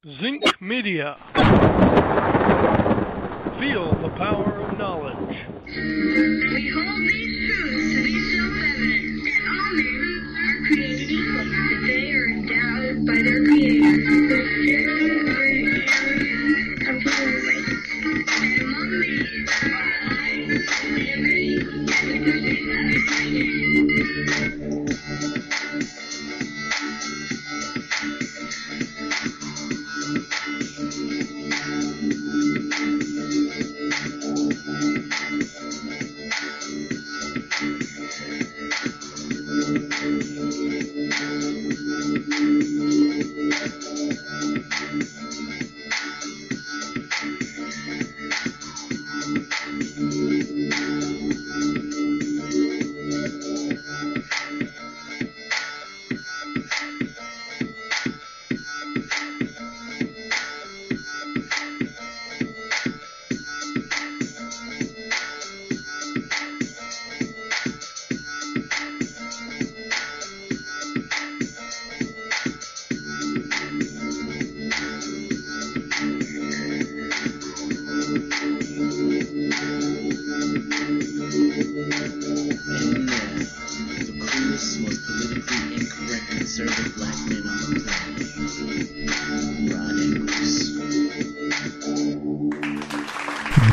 Zinc Media. Feel the power of knowledge. We hold these truths to be self-evident that all men are created equal, that they are endowed by their Creator with fearful abilities, and among these are life, liberty, and the pursuit of happiness.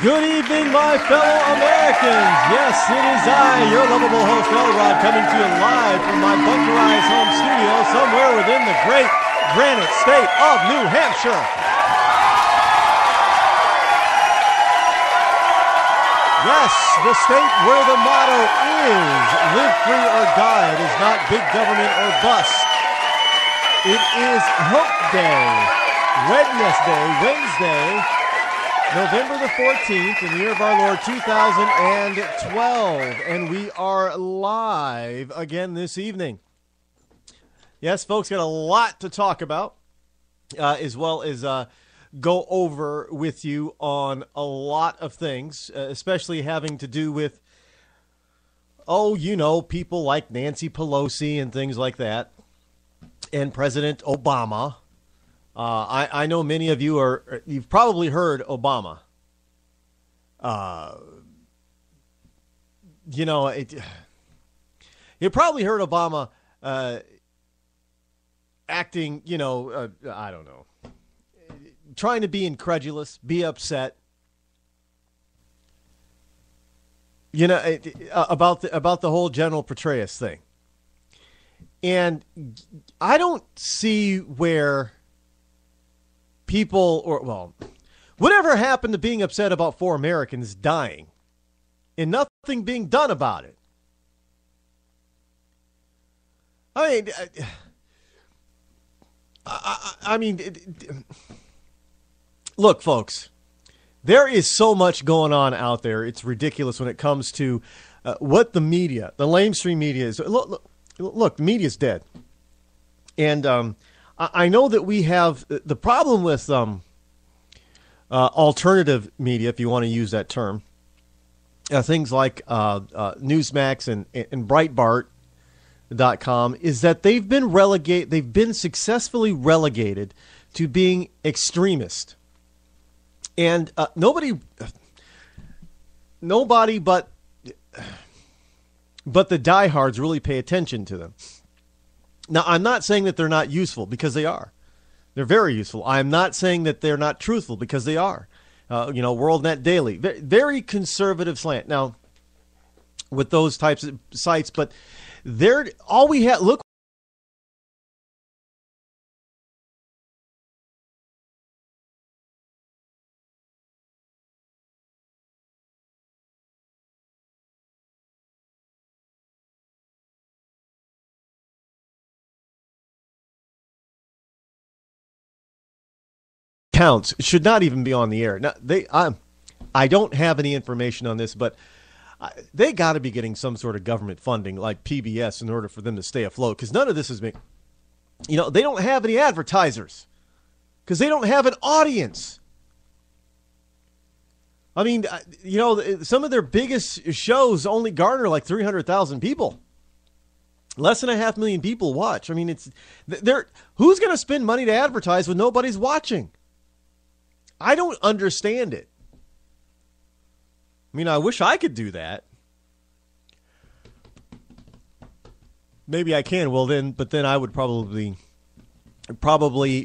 Good evening, my fellow Americans. Yes, it is I, your lovable host, Rod, coming to you live from my bunkerized home studio somewhere within the great granite state of New Hampshire. Yes, the state where the motto is live free or die. It is not big government or bust. It is Hump Day, Wednesday, November the 14th, in the year of our Lord 2012, and we are live again this evening. Yes, folks, got a lot to talk about, as well as go over with you on a lot of things, especially having to do with, people like Nancy Pelosi and things like that, and President Obama. I know many of you you've probably heard Obama. You probably heard Obama acting, I don't know, trying to be incredulous, be upset, about the whole General Petraeus thing. And I don't see where people, whatever happened to being upset about 4 Americans dying and nothing being done about it? Look, folks, there is so much going on out there. It's ridiculous when it comes to what the media, the mainstream media is. Look, the media's dead. And I know that we have the problem with alternative media, if you want to use that term, things like Newsmax and Breitbart.com, is that they've been successfully relegated to being extremist. And nobody but the diehards really pay attention to them. Now, I'm not saying that they're not useful, because they are. They're very useful. I'm not saying that they're not truthful, because they are. WorldNet Daily, very conservative slant. Now, with those types of sites, but they're all we have. Look. Counts should not even be on the air. Now, I don't have any information on this, but they got to be getting some sort of government funding like PBS in order for them to stay afloat, because none of this is being, they don't have any advertisers because they don't have an audience. I mean, some of their biggest shows only garner like 300,000 people. Less than 500,000 people watch. I mean, who's going to spend money to advertise when nobody's watching? I don't understand it. I mean, I wish I could do that. Maybe I can. But then I would probably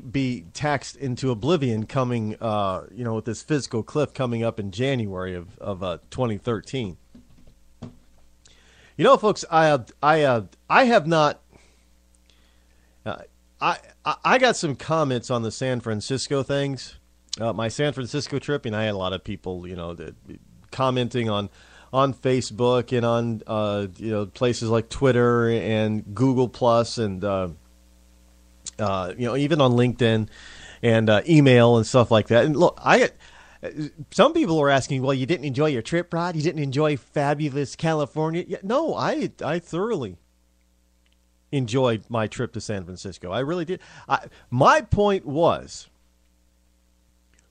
be taxed into oblivion coming, with this fiscal cliff coming up in January of 2013. Folks, I have not. I got some comments on the San Francisco things, my San Francisco trip, and I had a lot of people, commenting on Facebook and on places like Twitter and Google Plus and even on LinkedIn and email and stuff like that. And look, some people are asking, well, you didn't enjoy your trip, Rod? You didn't enjoy fabulous California? Yeah, no, I thoroughly enjoyed my trip to San Francisco. I really did. My point was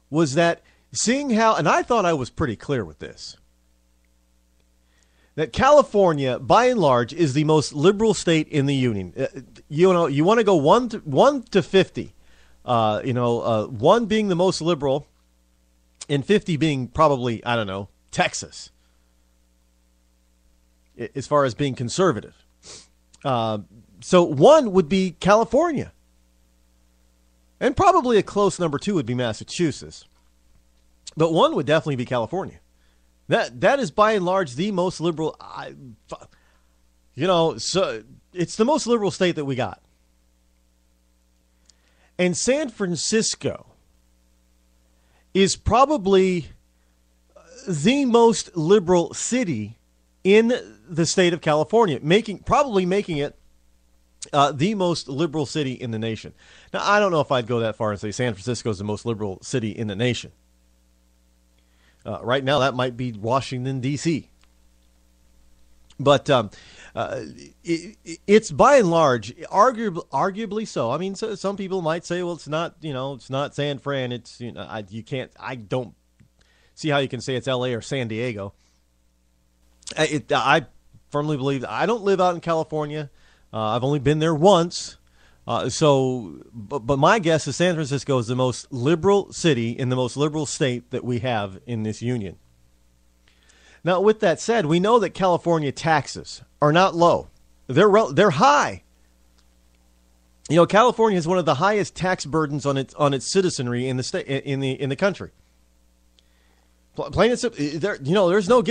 that seeing how, and I thought I was pretty clear with this, that California, by and large, is the most liberal state in the union. You want to go 1 to 50. 1 being the most liberal, and 50 being probably, I don't know, Texas, as far as being conservative. So 1 would be California. And probably a close number 2 would be Massachusetts. But 1 would definitely be California. That is by and large the most liberal. So it's the most liberal state that we got. And San Francisco is probably the most liberal city in the state of California, making it the most liberal city in the nation. Now, I don't know if I'd go that far and say San Francisco is the most liberal city in the nation. Right now, that might be Washington, D.C. But it's by and large, arguably so. I mean, some people might say, well, it's not San Fran. It's, I don't see how you can say it's L.A. or San Diego. I firmly believe I don't live out in California. I've only been there once. But my guess is San Francisco is the most liberal city in the most liberal state that we have in this union. Now, with that said, we know that California taxes are not low; they're high. California has one of the highest tax burdens on its citizenry in the state in the country. Plain and simple, there's no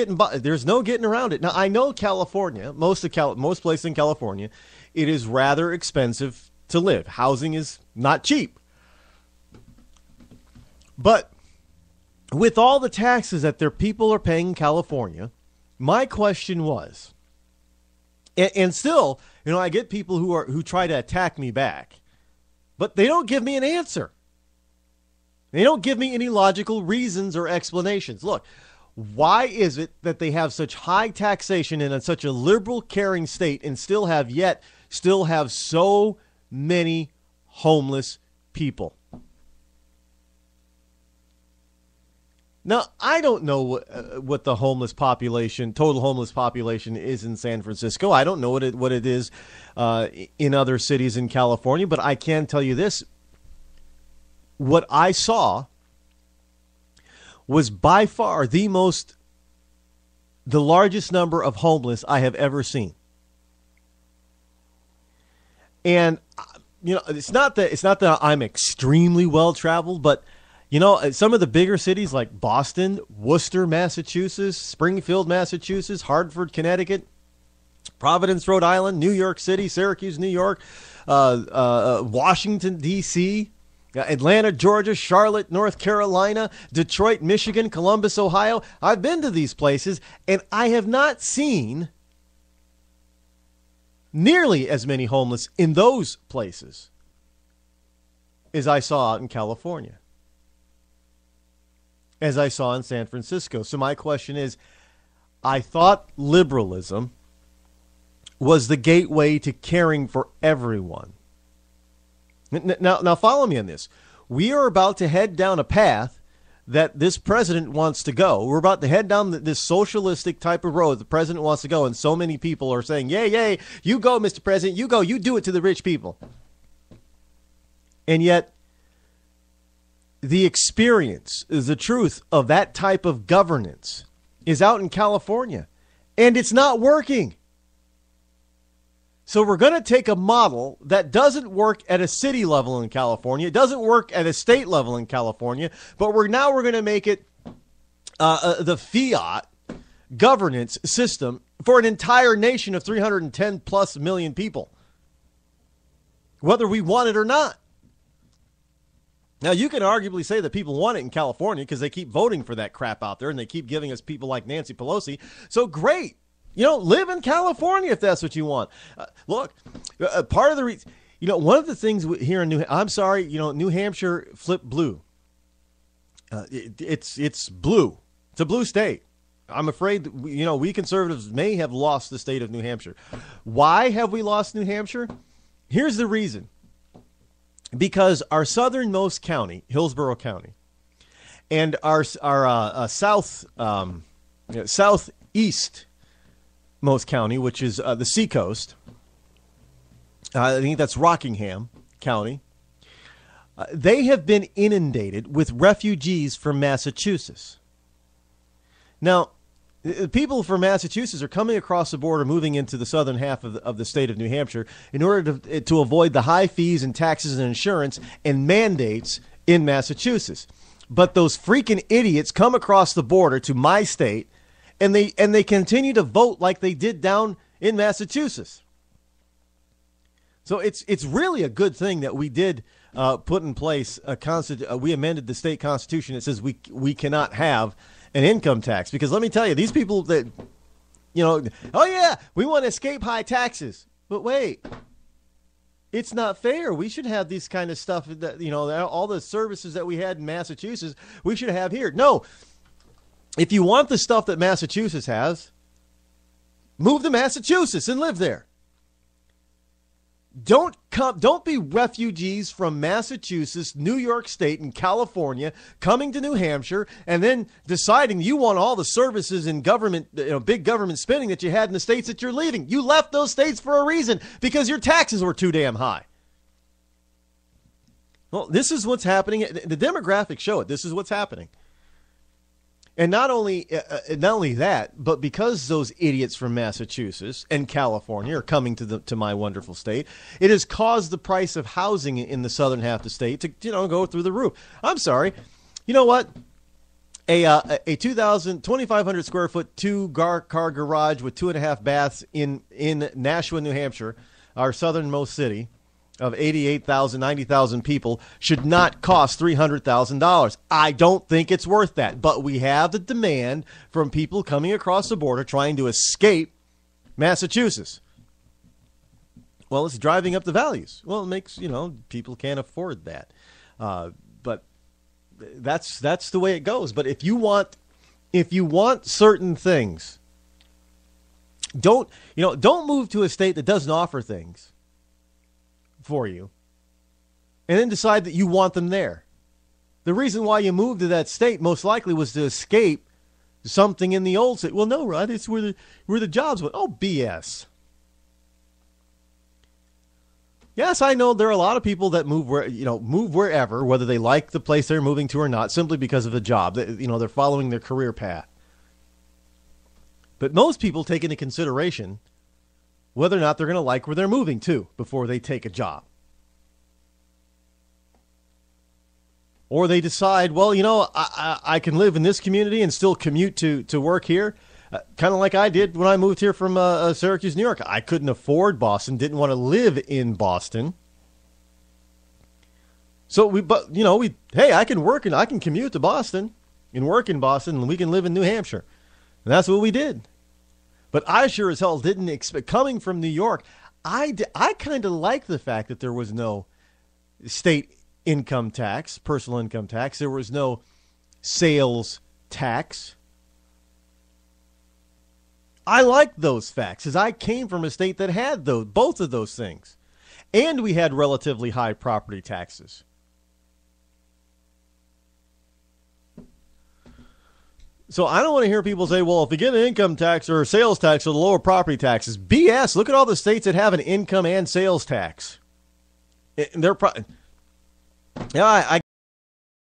getting around it. Now, I know California, most places in California, it is rather expensive to live. Housing is not cheap. But with all the taxes that their people are paying in California, my question was, and still, I get people who try to attack me back, but they don't give me an answer. They don't give me any logical reasons or explanations. Look, why is it that they have such high taxation in such a liberal, caring state and still have so many homeless people? Now, I don't know what the total homeless population is in San Francisco. I don't know what it is in other cities in California, but I can tell you this. What I saw was by far the largest number of homeless I have ever seen. And it's not that I'm extremely well traveled, but some of the bigger cities like Boston, Worcester, Massachusetts, Springfield, Massachusetts, Hartford, Connecticut, Providence, Rhode Island, New York City, Syracuse, New York, Washington, D.C., Atlanta, Georgia, Charlotte, North Carolina, Detroit, Michigan, Columbus, Ohio. I've been to these places, and I have not seen nearly as many homeless in those places as I saw out in California, as I saw in San Francisco. So my question is, I thought liberalism was the gateway to caring for everyone. Now follow me on this. We are about to head down a path that this president wants to go. We're about to head down this socialistic type of road the president wants to go, and so many people are saying, yay, yay, you go, Mr. President, you go, you do it to the rich people. And yet, the experience, the truth of that type of governance is out in California, and it's not working. So we're going to take a model that doesn't work at a city level in California. It doesn't work at a state level in California, but we're going to make it the fiat governance system for an entire nation of 310 plus million people, whether we want it or not. Now, you can arguably say that people want it in California because they keep voting for that crap out there and they keep giving us people like Nancy Pelosi. So great. Live in California if that's what you want. Look, part of the reason, one of the things here in New Hampshire flipped blue. It's blue. It's a blue state. I'm afraid that, we conservatives may have lost the state of New Hampshire. Why have we lost New Hampshire? Here's the reason. Because our southernmost county, Hillsborough County, and our southeast most county, which is the seacoast, I think that's Rockingham County, they have been inundated with refugees from Massachusetts. Now, people from Massachusetts are coming across the border, moving into the southern half of the state of New Hampshire in order to avoid the high fees and taxes and insurance and mandates in Massachusetts. But those freaking idiots come across the border to my state, and they continue to vote like they did down in Massachusetts. So it's really a good thing that we did put in place we amended the state constitution. It says we cannot have an income tax, because let me tell you, these people that, oh yeah, we want to escape high taxes. But wait, it's not fair. We should have these kind of stuff that, all the services that we had in Massachusetts, we should have here. No, if you want the stuff that Massachusetts has, move to Massachusetts and live there. Don't be refugees from Massachusetts, New York State, and California coming to New Hampshire and then deciding you want all the services and government, big government spending that you had in the states that you're leaving. You left those states for a reason, because your taxes were too damn high. Well, this is what's happening. The demographics show it. This is what's happening. And not only that, but because those idiots from Massachusetts and California are coming to my wonderful state, it has caused the price of housing in the southern half of the state to go through the roof. I'm sorry, you know what? A 2,500 square foot car garage with 2.5 baths in Nashua, New Hampshire, our southernmost city, of 88,000, 90,000 people, should not cost $300,000. I don't think it's worth that. But we have the demand from people coming across the border trying to escape Massachusetts. Well, it's driving up the values. Well, it makes, people can't afford that. But that's the way it goes. But if you want certain things, don't move to a state that doesn't offer things for you and then decide that you want them there. The reason why you moved to that state most likely was to escape something in the old state. Well, no, Rod, it's where the jobs went. Oh, BS. Yes, I know there are a lot of people that move wherever, whether they like the place they're moving to or not, simply because of the job. They're following their career path. But most people take into consideration whether or not they're going to like where they're moving to before they take a job. Or they decide, well, I can live in this community and still commute to work here, kind of like I did when I moved here from Syracuse, New York. I couldn't afford Boston, didn't want to live in Boston. So hey, I can work and I can commute to Boston and work in Boston, and we can live in New Hampshire. And that's what we did. But I sure as hell didn't expect, coming from New York, I kind of like the fact that there was no state income tax, personal income tax. There was no sales tax. I liked those facts, as I came from a state that had both of those things. And we had relatively high property taxes. So I don't want to hear people say, well, if they get an income tax or a sales tax or the lower property taxes. BS. Look at all the states that have an income and sales tax. I